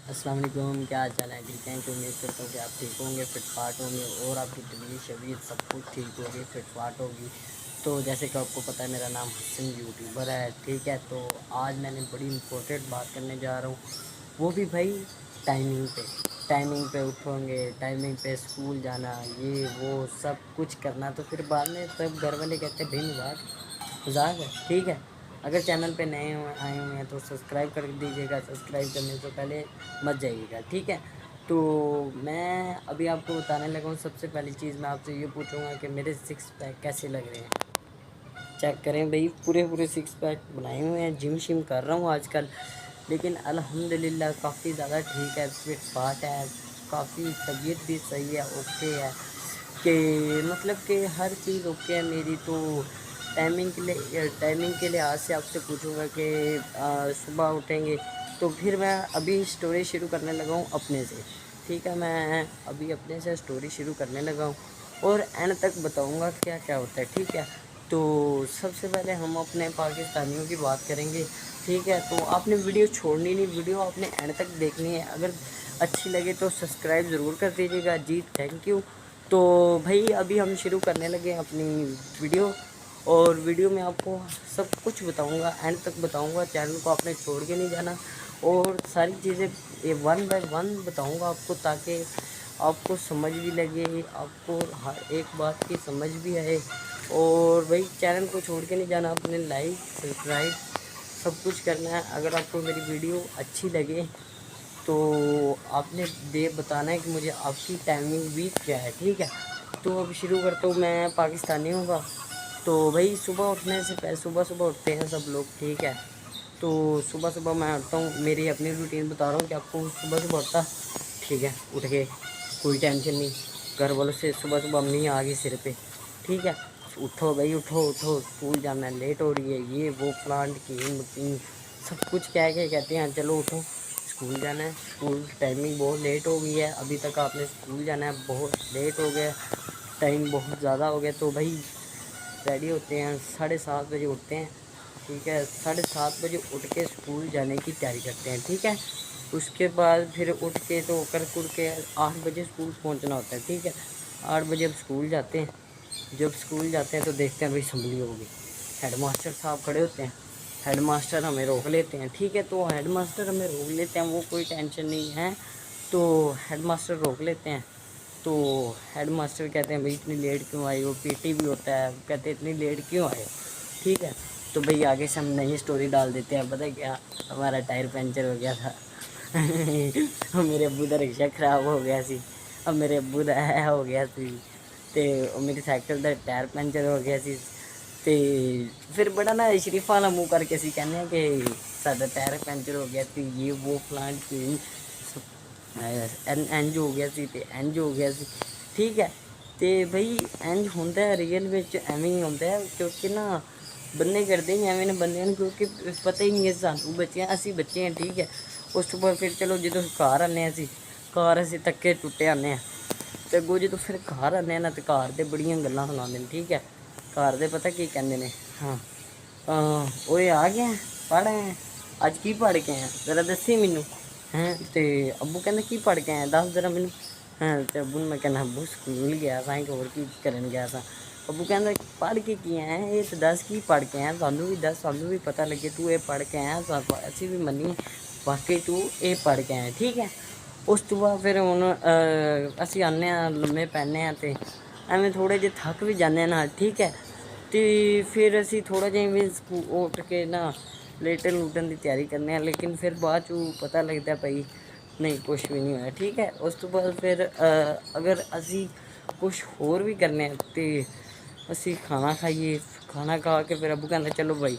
अस्सलाम वालेकुम, क्या हाल चाल है? ठीक है कि उम्मीद करता हूँ कि आप ठीक होंगे, फिटफाट होंगे और आपकी तबीयत शबीयत सब कुछ ठीक होगी, फिटफाट होगी। तो जैसे कि आपको पता है मेरा नाम हसन यूट्यूबर है, ठीक है। तो आज मैंने बड़ी इम्पोर्टेंट बात करने जा रहा हूँ, वो भी भाई टाइमिंग पे। टाइमिंग पे उठोगे, टाइमिंग पे स्कूल जाना, ये वो सब कुछ करना। तो फिर बाद में सब घर वाले कहते हैं भाई मजाक मजाक है, ठीक है। अगर चैनल पे नए आए हुए हैं तो सब्सक्राइब कर दीजिएगा, सब्सक्राइब करने से पहले मत जाइएगा, ठीक है। तो मैं अभी आपको बताने लगा हूँ। सबसे पहली चीज़ मैं आपसे ये पूछूंगा कि मेरे सिक्स पैक कैसे लग रहे हैं। चेक करें भाई, पूरे पूरे सिक्स पैक बनाए हुए हैं। जिम शिम कर रहा हूँ आजकल, लेकिन अल्हम्दुलिल्लाह काफ़ी ज़्यादा ठीक है, फिट फाट है, काफ़ी तबीयत भी सही है, ओके है। कि मतलब कि हर चीज़ ओके है मेरी। तो टाइमिंग के लिए आज से आपसे पूछूंगा कि सुबह उठेंगे तो फिर मैं अभी स्टोरी शुरू करने लगा हूँ अपने से, ठीक है। मैं अभी अपने से स्टोरी शुरू करने लगा हूँ और एंड तक बताऊँगा क्या क्या होता है, ठीक है। तो सबसे पहले हम अपने पाकिस्तानियों की बात करेंगे, ठीक है। तो आपने वीडियो छोड़नी नहीं, वीडियो आपने एंड तक देखनी है। अगर अच्छी लगे तो सब्सक्राइब ज़रूर कर दीजिएगा जी, थैंक यू। तो भाई अभी हम शुरू करने लगे अपनी वीडियो, और वीडियो में आपको सब कुछ बताऊंगा, एंड तक बताऊंगा। चैनल को आपने छोड़ के नहीं जाना और सारी चीज़ें ये वन बाय वन बताऊंगा आपको, ताकि आपको समझ भी लगे, आपको हर एक बात की समझ भी आए। और भाई चैनल को छोड़ के नहीं जाना, अपने लाइक सब्सक्राइब सब कुछ करना है। अगर आपको मेरी वीडियो अच्छी लगे तो आपने दे बताना है कि मुझे आपकी टाइमिंग भी क्या है, ठीक है। तो अब शुरू करता हूँ, मैं पाकिस्तानी हूँ। तो भाई सुबह उठने से पहले, सुबह सुबह उठते हैं सब लोग, ठीक है। तो सुबह सुबह मैं उठता हूँ, मेरी अपनी रूटीन बता रहा हूँ कि आपको सुबह सुबह उठता, ठीक है। उठ के कोई टेंशन नहीं, घर वालों से सुबह सुबह अम्मी आ गई सिर पे, ठीक है। उठो भाई उठो उठो, स्कूल जाना है, लेट हो रही है, ये वो प्लांट की सब कुछ कह के कहते हैं चलो उठो स्कूल जाना है। स्कूल टाइमिंग बहुत लेट हो गई है, अभी तक आपने स्कूल जाना है, बहुत लेट हो गया, टाइम बहुत ज़्यादा हो गया। तो भाई रेडी होते हैं, 7:30 बजे उठते हैं, ठीक है। 7:30 बजे उठ के स्कूल जाने की तैयारी करते हैं, ठीक है। उसके बाद फिर उठ के तो कर कुर के 8 बजे स्कूल पहुंचना होता है, ठीक है। 8 बजे अब स्कूल जाते हैं। जब स्कूल जाते हैं तो देखते हैं भाई असम्बली होगी, हेड मास्टर साहब खड़े होते हैं, हेड मास्टर हमें रोक लेते हैं, ठीक है। तो हेड मास्टर हमें रोक लेते हैं, वो कोई टेंशन नहीं है। तो हेड मास्टर रोक लेते हैं। तो हेड मास्टर कहते हैं भाई इतनी लेट क्यों आए हो, पीटी भी होता है, कहते हैं इतनी लेट क्यों आए हो, ठीक है। तो भाई आगे से हम नई स्टोरी डाल देते हैं, पता है क्या, हमारा टायर पंचर हो गया था। मेरे अब्बू का रिक्शा खराब हो गया सी, अब मेरे अब्बू का है हो गया सी, तो मेरी साइकिल का टायर पंचर हो गया सी। तो फिर बड़ा ना शरीफा वाला मुँह करके असी कहने हैं कि साਡਾ टायर पंचर हो गया सी, ये वो प्लांट की इंज हो गया सी, ते इंज हो गया सी, ठीक है। तो बई इंज होंदा है, रियल विच एवें ही होंदा है, क्योंकि ना बंदे करते ही एवें ने बंदे नूं, क्योंकि पता ही नहीं है सानूं बच्चे असी बच्चे हैं, ठीक है। उस तो बाद फिर चलो जो घर आने असी घर असी थक्के टुटे आने हैं, तो अगों जो फिर घर आने ना तो घर दे बड़ियां गल्लां सुणांदे ने, ठीक है। घर दे पता की कहंदे ने, हाँ ओए आ गया पढ़ आए, अज की पढ़ के आया जरा दसी मैनू हैं। तो अब्बू कहते की पढ़ के आया दस जरा मैनू हैं। तो अब्बू मैं कहना अब्बू स्कूल गया था एक होर की करन गया था। अब्बू कहता पढ़ के की आया ये तो दस की पढ़ के आया, सानू भी दस, सानू भी पता लगे तू ये पढ़ के आया, असी भी मनीए वाकई तू ये पढ़ के आया, ठीक है। उस तो बाद फिर हुण असी आने लम्मे पैने तो एवें थोड़े जे थक भी जाने ना, ठीक है। तो फिर असी थोड़ा जिहा भी उठ के ना लेटन लूटन की तैयारी करने, लेकिन फिर बाद चू पता लगता भाई नहीं कुछ भी नहीं होया, ठीक है। उस तो बाद फिर अगर असी कुछ होर भी करने तो असी खाना खाइए, खाना खा के फिर अब्बू कहते चलो भाई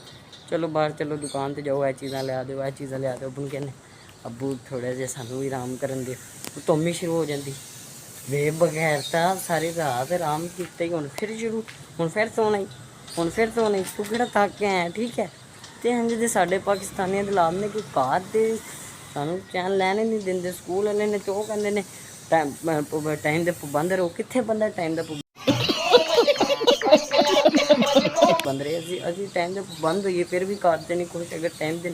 चलो बाहर चलो दुकान पर जाओ, यह चीज़ा लिया दो, यह चीज़ा लिया दो। अब्बू कहने अब्बू थोड़ा जिहा सानू भी आराम करन दे, तुम ही शुरू हो जाती वे बगैरता सारी रात आराम किया ही, हुण फिर शुरू, हुण फिर सोना ही, हुण फिर सोना ही, तू किहड़ा थक के आया, ठीक है। तो इंज दे साडे पाकिस्तानियों दे लाभ ने कि घर दे सानू चैन लैन नहीं देंदे, स्कूल वाले ने तो वो कहंदे ने टाइम दे पाबंद रहो, कित्थे बंदा टाइम दा पाबंद रहे, असी टाइम दे पाबंद होइए फिर भी करते नहीं खुश, अगर टाइम दे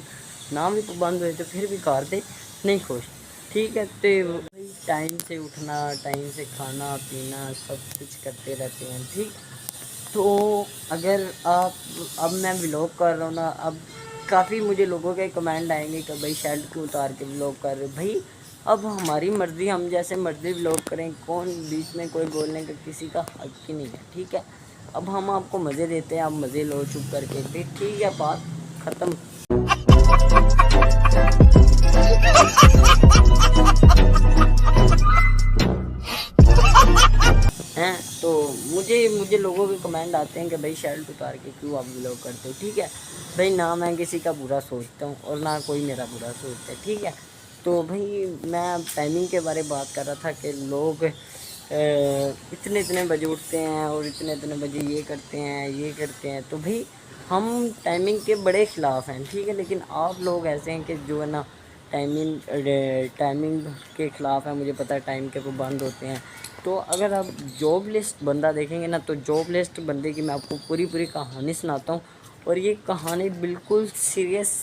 ना भी पाबंद होए तो फिर भी करते नहीं खुश। ठीक है। तो भाई टाइम से उठना, टाइम से खाना पीना सब कुछ करते रहते हैं, ठीक। तो अगर आप, अब मैं व्लॉग कर रहा हूँ ना, अब काफ़ी मुझे लोगों के कमेंट आएंगे कि भाई शर्ट क्यों उतार के व्लॉग कर रहे हो। भाई अब हमारी मर्ज़ी, हम जैसे मर्ज़ी व्लॉग करें, कौन बीच में कोई बोलने का किसी का हक ही नहीं है, ठीक है। अब हम आपको मज़े देते हैं, आप मज़े लो चुप करके, फिर ठीक है, बात ख़त्म। हैं तो मुझे मुझे लोगों के कमेंट आते हैं कि भाई शर्ट उतार के क्यों आप व्लॉग करते हो, ठीक है। भाई ना मैं किसी का बुरा सोचता हूँ और ना कोई मेरा बुरा सोचता है, ठीक है। तो भाई मैं टाइमिंग के बारे में बात कर रहा था कि लोग इतने इतने बजे उठते हैं और इतने इतने बजे ये करते हैं ये करते हैं। तो भाई हम टाइमिंग के बड़े ख़िलाफ़ हैं, ठीक है। लेकिन आप लोग ऐसे हैं कि जो है ना टाइमिंग टाइमिंग के ख़िलाफ़ है, मुझे पता है टाइम के पाबंद होते हैं। तो अगर आप जॉब लिस्ट बंदा देखेंगे ना, तो जॉब लिस्ट बंदे की मैं आपको पूरी पूरी कहानी सुनाता हूँ। और ये कहानी बिल्कुल सीरियस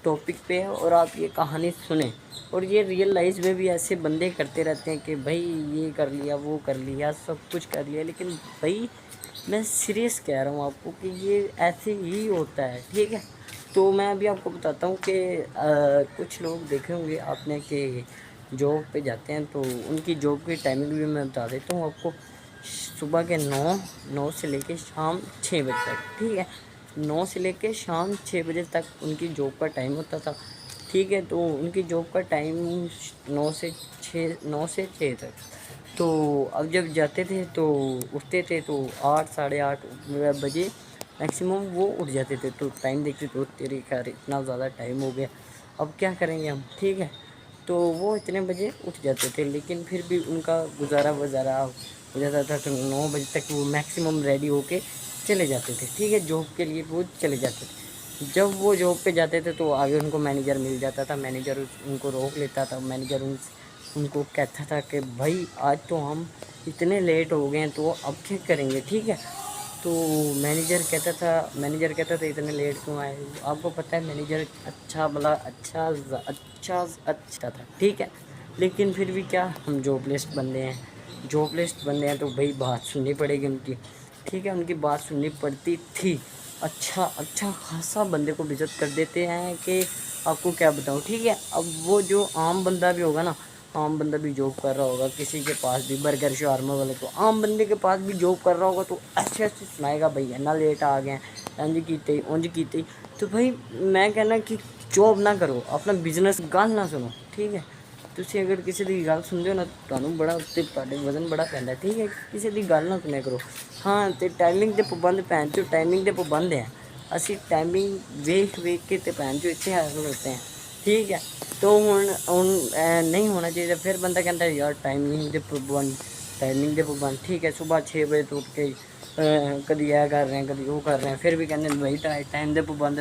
टॉपिक पे है, और आप ये कहानी सुने। और ये रियल लाइफ में भी ऐसे बंदे करते रहते हैं कि भाई ये कर लिया वो कर लिया सब कुछ कर लिया, लेकिन भाई मैं सीरियस कह रहा हूँ आपको कि ये ऐसे ही होता है, ठीक है। तो मैं अभी आपको बताता हूँ कि कुछ लोग देखे होंगे आपने कि जॉब पे जाते हैं, तो उनकी जॉब की टाइमिंग भी मैं बता देता हूँ आपको। सुबह के 9 से लेके शाम 6 बजे तक, ठीक है। 9 से लेके शाम 6 बजे तक उनकी जॉब का टाइम होता था, ठीक है। तो उनकी जॉब का टाइम 9 से 6 तक। तो अब जब जाते थे तो उठते थे तो 8 साढ़े 8 बजे मैक्सिमम वो उठ जाते थे। तो टाइम देखते तो तेरे खैर इतना ज़्यादा टाइम हो गया, अब क्या करेंगे हम, ठीक है। तो वो इतने बजे उठ जाते थे, लेकिन फिर भी उनका गुजारा वजारा हो जाता था। तो 9 बजे तक वो मैक्सिमम रेडी होके चले जाते थे, ठीक है। जॉब के लिए वो चले जाते थे। जब वो जॉब पे जाते थे तो आगे उनको मैनेजर मिल जाता था, मैनेजर उनको रोक लेता था। मैनेजर उनको कहता था कि भाई आज तो हम इतने लेट हो गए हैं, तो अब क्या करेंगे, ठीक है। तो मैनेजर कहता था इतने लेट क्यों आए। आपको पता है मैनेजर अच्छा भला अच्छा था, ठीक है। लेकिन फिर भी क्या, हम जॉब लिस्ट बंदे हैं, तो भाई बात सुननी पड़ेगी उनकी, ठीक है। उनकी बात सुननी पड़ती थी। अच्छा खासा बंदे को बेइज्जत कर देते हैं कि आपको क्या बताऊँ, ठीक है। अब वो जो आम बंदा भी होगा ना, आम बंदा भी जॉब कर रहा होगा, किसी के पास भी बर्गर शार्मा वाले, तो आम बंदे के पास भी जॉब कर रहा होगा, तो अच्छे अच्छे सुनाएगा भाई ना लेट आ गए इंज कीते उंज कीते। तो भाई मैं कहना कि जॉब ना करो, अपना बिजनेस गल ना सुनो, ठीक है। ਤੁਸੀਂ अगर किसी की गल सुनते हो ना, ਤੁਹਾਨੂੰ बड़ा उत्ते वजन बड़ा पैंदा, ठीक है। किसी की गल ना सुनिया करो। हाँ तो टाइमिंग के पाबंद भैन चो टाइमिंग के पाबंद हैं, असी टाइमिंग वेख के ते भैन चो इतने हासिल होते हैं, ठीक है। तो हुण नहीं होना चाहिए। फिर बंदा कहता है यार टाइमिंग के पाबंद, ठीक है। सुबह 6 बजे तो उठ के कभी यह कर रहे हैं कभी वो कर रहे हैं, फिर भी कहते भाई टाइम के पाबंद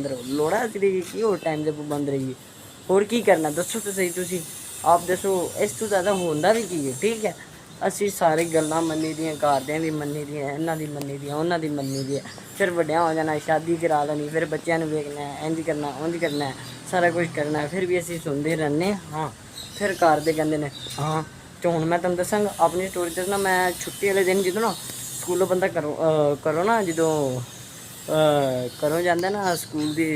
रहो लोड़ा तेरी की हो टाइम के पाबंद रहिए। होर की करना दसो तो सही तुसी आप दसो, इस तो ज़्यादा होंदा भी की है, ठीक है। ਅਸੀਂ सारी गल्लां मन्नी दियां, घरदियां दी मन्नी दियां, इन्हां दी मन्नी दियां, उन्हां दी मन्नी दी है। फिर वड्डियां हो जाना, शादी करा लैनी, फिर बच्चों ने वेखना है, इंज करना उंज करना है, सारा कुछ करना है। फिर भी असीं सुनते रहने हाँ। फिर घर दे कहंदे ने हाँ। तो हुण मैं तुहानूं दस्सांगा अपनी स्टोरी दस्सना। मैं छुट्टी वाले दिन जदों ना स्कूलों बंदा करो ना जदों घरों जांदा ना स्कूल दी,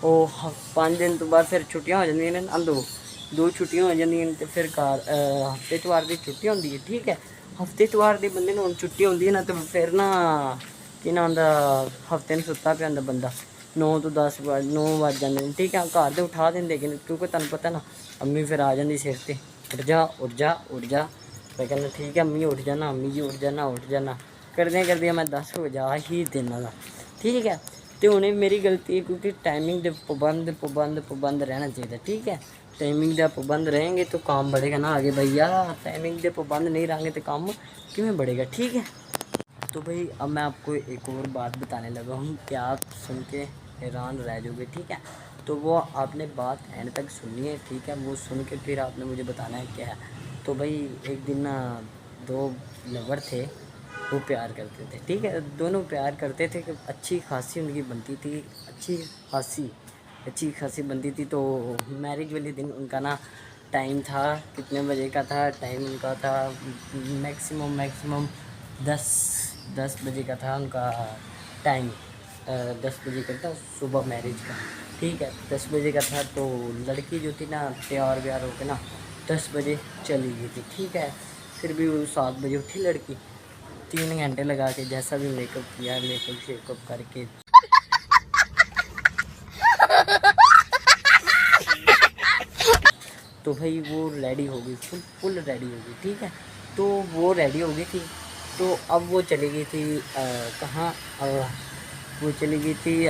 ਉਹ 5 दिन तो बाद फिर छुट्टियां हो जांदियां ने, दो छुट्टियां हो जांदियां ने। तो फिर घर हफ्ते इतवार की छुट्टी होंदी है, ठीक है। हफ्ते इतवार की बंदे नूं छुट्टी होंदी है ना, तो फिर ना कि नां होंदा हफ्ते नूं सुत्ता पिया होंदा बंदा, 9 तो 10 9 बज जांदे ने, ठीक है। घर दे उठा देंदे, क्योंकि तुहानूं पता ना अम्मी फिर आ जांदी सिर ते, उठ जा। मैं कहना ठीक है अम्मी उठ जाना करदियां मैं 10 बजा ही देना दा, ठीक है। तो उन्हें मेरी गलती है, क्योंकि टाइमिंग के पाबंद रहना चाहिए, ठीक है। टाइमिंग का पाबंद रहेंगे तो काम बढ़ेगा ना आगे भैया। टाइमिंग के पाबंद नहीं रहेंगे तो काम किमें बढ़ेगा, ठीक है। तो भाई अब मैं आपको एक और बात बताने लगा हूँ कि आप सुन के हैरान रह जाओगे, ठीक है। तो वो आपने बात एंड तक सुननी है, ठीक है। वो सुन के फिर आपने मुझे बताना है क्या है। तो भाई एक दिन ना 2 लवर थे, वो प्यार करते थे, ठीक है। दोनों प्यार करते थे कि अच्छी खासी उनकी बनती थी, अच्छी खासी। अच्छी खासी बनती थी। तो मैरिज वाले दिन उनका ना टाइम था, कितने बजे का था टाइम उनका था, मैक्सिमम 10 बजे का था उनका टाइम। 10 बजे का था सुबह मैरिज का, ठीक है। 10 बजे का था। तो लड़की जो थी ना तैयार व्यार होकर ना 10 बजे चली गई थी, ठीक है। फिर भी वो 7 बजे उठी लड़की, 3 घंटे लगा के जैसा भी मेकअप किया, मेकअप शेकअप करके तो भाई वो रेडी हो गई, फुल रेडी हो गई, ठीक है। तो वो रेडी हो गई थी। तो अब वो चली गई थी कहाँ, वो चली गई थी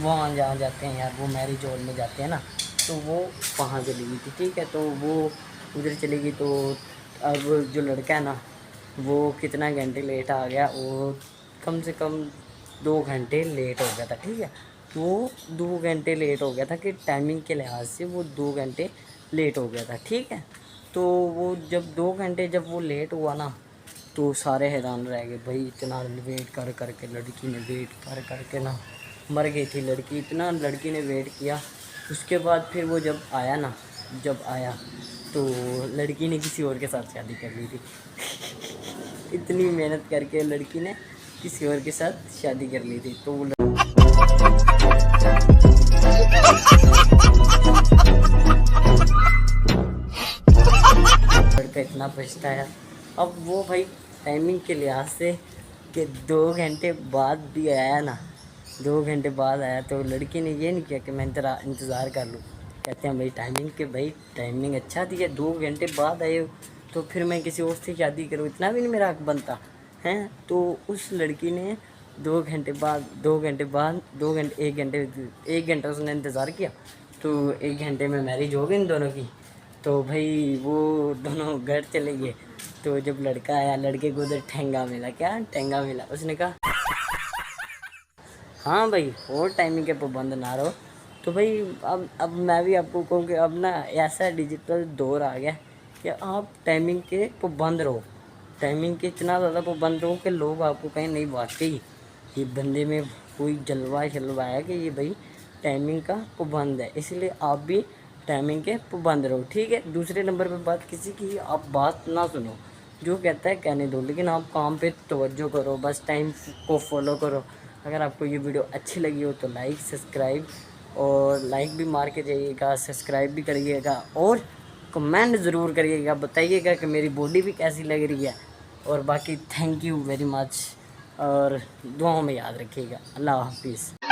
वहाँ जहाँ जाते हैं यार, वो मैरिज हॉल में जाते हैं ना, तो वो वहाँ चली गई थी, ठीक है। तो वो उधर चली गई। तो अब जो लड़का है ना वो कितना घंटे लेट आ गया, वो कम से कम 2 घंटे लेट हो गया था, ठीक है। वो 2 घंटे लेट हो गया था कि टाइमिंग के लिहाज से वो 2 घंटे लेट हो गया था, ठीक है। तो वो जब 2 घंटे जब वो लेट हुआ ना तो सारे हैरान रह गए भाई, इतना वेट कर करके लड़की ने वेट कर करके ना मर गई थी लड़की, इतना लड़की ने वेट किया। उसके बाद फिर वो जब आया ना, जब आया तो लड़की ने किसी और के साथ शादी कर ली थी। इतनी मेहनत करके लड़की ने किसी और के साथ शादी कर ली थी। तो वो लड़का इतना पछताया। अब वो भाई टाइमिंग के लिहाज से कि 2 घंटे बाद भी आया ना, 2 घंटे बाद आया, तो लड़की ने ये नहीं किया कि मैं तेरा इंतज़ार कर लूँ। कहते हैं भाई टाइमिंग के, भाई टाइमिंग अच्छा थी है, 2 घंटे बाद आए हो तो फिर मैं किसी और से शादी करूँ, इतना भी नहीं मेरा हक बनता है। तो उस लड़की ने 2 घंटे बाद 2 घंटे बाद 2 घंटे 1 घंटा उसने इंतज़ार किया। तो 1 घंटे में मैरिज हो गई इन दोनों की। तो भाई वो दोनों घर चले गए। तो जब लड़का आया, लड़के को उधर ठेंगा मिला, क्या ठेंगा मिला, उसने कहा हाँ भाई और टाइमिंग के पाबंद ना रहो। तो भाई अब मैं भी आपको कहूँ कि अब ना ऐसा डिजिटल दौर आ गया कि आप टाइमिंग के पाबंद रहो, टाइमिंग के इतना ज़्यादा पाबंद रहो कि लोग आपको कहें नहीं वाकई ये बंदे में कोई जलवा शलवा है कि ये भाई टाइमिंग का पाबंद है। इसलिए आप भी टाइमिंग के पाबंद रहो, ठीक है। दूसरे नंबर पे बात, किसी की आप बात ना सुनो, जो कहता है कहने दो, लेकिन आप काम पे तवज्जो करो, बस टाइम को फॉलो करो। अगर आपको ये वीडियो अच्छी लगी हो तो लाइक सब्सक्राइब, और लाइक भी मार के जाइएगा, सब्सक्राइब भी करिएगा, और कमेंट ज़रूर करिएगा, बताइएगा कि मेरी बॉडी भी कैसी लग रही है। और बाकी थैंक यू वेरी मच, और दुआओं में याद रखिएगा। अल्लाह हाफिज़।